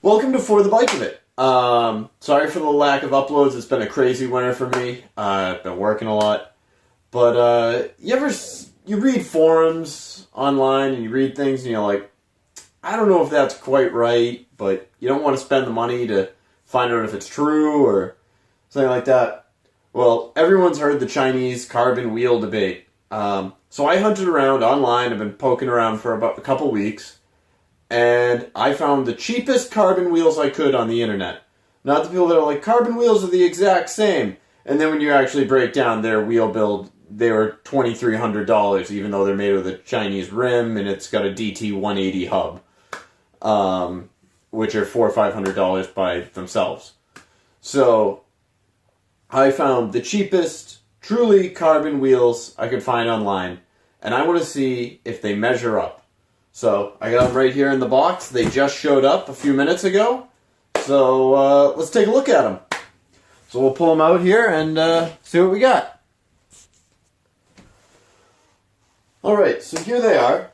Welcome to For the Bike of It. Sorry for the lack of uploads. It's been a crazy winter for me. I've been working a lot. But you read forums online and you read things and you're like, I don't know if that's quite right, but you don't want to spend the money to find out if it's true or something like that. Well, everyone's heard the Chinese carbon wheel debate. So I hunted around online. I've been poking around for about a couple weeks. And I found the cheapest carbon wheels I could on the internet. Not the people that are like, carbon wheels are the exact same. And then when you actually break down their wheel build, they were $2,300, even though they're made with a Chinese rim and it's got a DT180 hub, which are $400 or $500 by themselves. So I found the cheapest, truly carbon wheels I could find online, and I want to see if they measure up. So I got them right here in the box. They just showed up a few minutes ago. So let's take a look at them. So we'll pull them out here and see what we got. Alright, so here they are.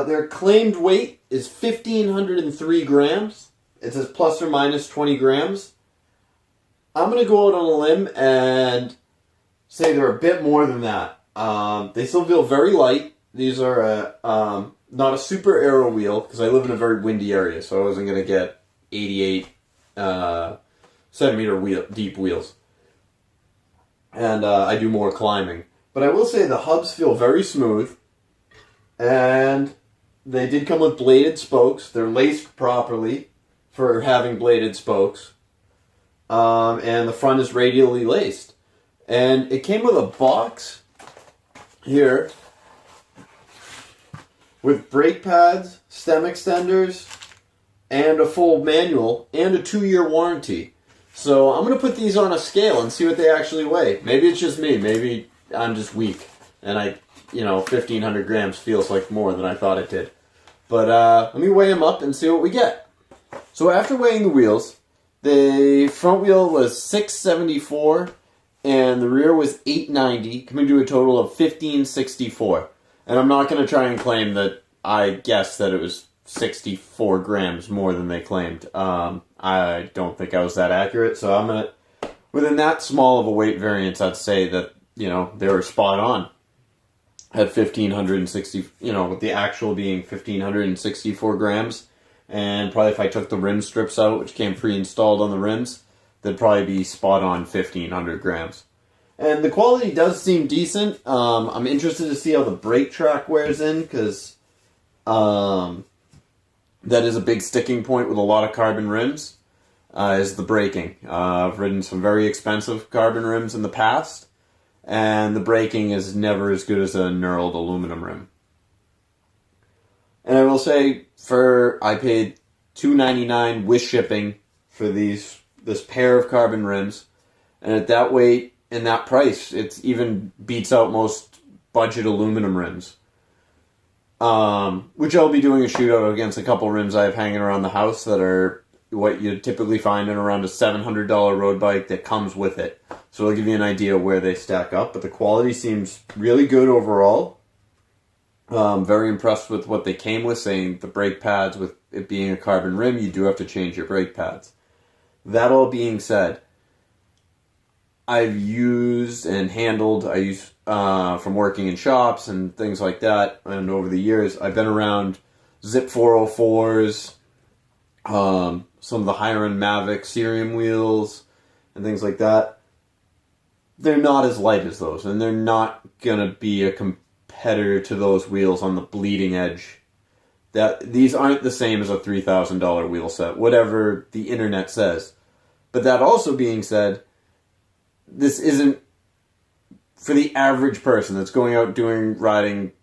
Their claimed weight is 1,503 grams. It says plus or minus 20 grams. I'm going to go out on a limb and say they're a bit more than that. They still feel very light. These are not a super aero wheel, because I live in a very windy area, so I wasn't going to get 88 centimeter deep wheels. And I do more climbing. But I will say the hubs feel very smooth, and they did come with bladed spokes. They're laced properly for having bladed spokes. And the front is radially laced. And it came with a box here with brake pads, stem extenders, and a full manual, and a 2-year warranty. So I'm going to put these on a scale and see what they actually weigh. Maybe it's just me. Maybe I'm just weak. And 1,500 grams feels like more than I thought it did. But let me weigh them up and see what we get. So after weighing the wheels, the front wheel was 674, and the rear was 890, coming to a total of 1,564. And I'm not going to try and claim that I guessed that it was 64 grams more than they claimed. I don't think I was that accurate, so I'm going to, within that small of a weight variance, I'd say that, they were spot on at 1,560, with the actual being 1,564 grams. And probably if I took the rim strips out, which came pre-installed on the rims, they'd probably be spot on 1,500 grams. And the quality does seem decent. I'm interested to see how the brake track wears in, because that is a big sticking point with a lot of carbon rims, is the braking. I've ridden some very expensive carbon rims in the past, and the braking is never as good as a knurled aluminum rim. And I will say, I paid $2.99 with shipping for this pair of carbon rims, and at that weight, and that price, it even beats out most budget aluminum rims. Which I'll be doing a shootout against a couple rims I have hanging around the house that are what you typically find in around a $700 road bike that comes with it. So it'll give you an idea of where they stack up. But the quality seems really good overall. Very impressed with what they came with, saying the brake pads, with it being a carbon rim, you do have to change your brake pads. That all being said, I've used and handled, from working in shops and things like that, and over the years, I've been around Zip 404s, some of the higher-end Mavic Cerium wheels, and things like that. They're not as light as those, and they're not going to be a competitor to those wheels on the bleeding edge. These aren't the same as a $3,000 wheel set, whatever the internet says. But that also being said, this isn't for the average person that's going out riding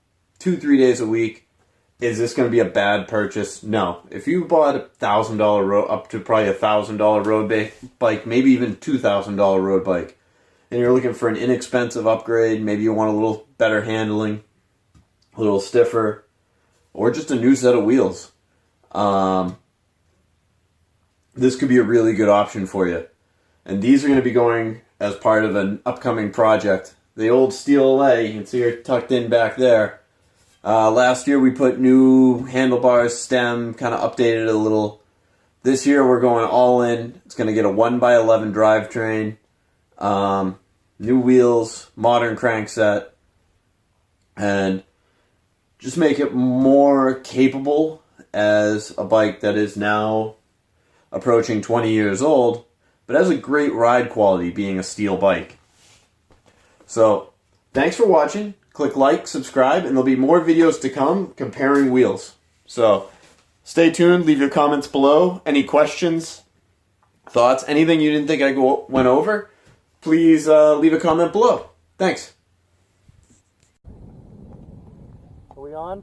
2-3 days a week. Is this going to be a bad purchase? No. If you bought a $1,000 up to probably $1,000 road bike, maybe even $2,000 road bike, and you're looking for an inexpensive upgrade, maybe you want a little better handling, a little stiffer, or just a new set of wheels, this could be a really good option for you. And these are going to be going as part of an upcoming project. The old Steel LA, you can see her tucked in back there. Last year we put new handlebars, stem, kind of updated it a little. This year we're going all in. It's going to get a 1x11 drivetrain, new wheels, modern crankset, and just make it more capable as a bike that is now approaching 20 years old, but has a great ride quality being a steel bike. So, thanks for watching. Click like, subscribe, and there'll be more videos to come comparing wheels. So, stay tuned, leave your comments below. Any questions, thoughts, anything you didn't think I went over, please leave a comment below. Thanks. Are we on?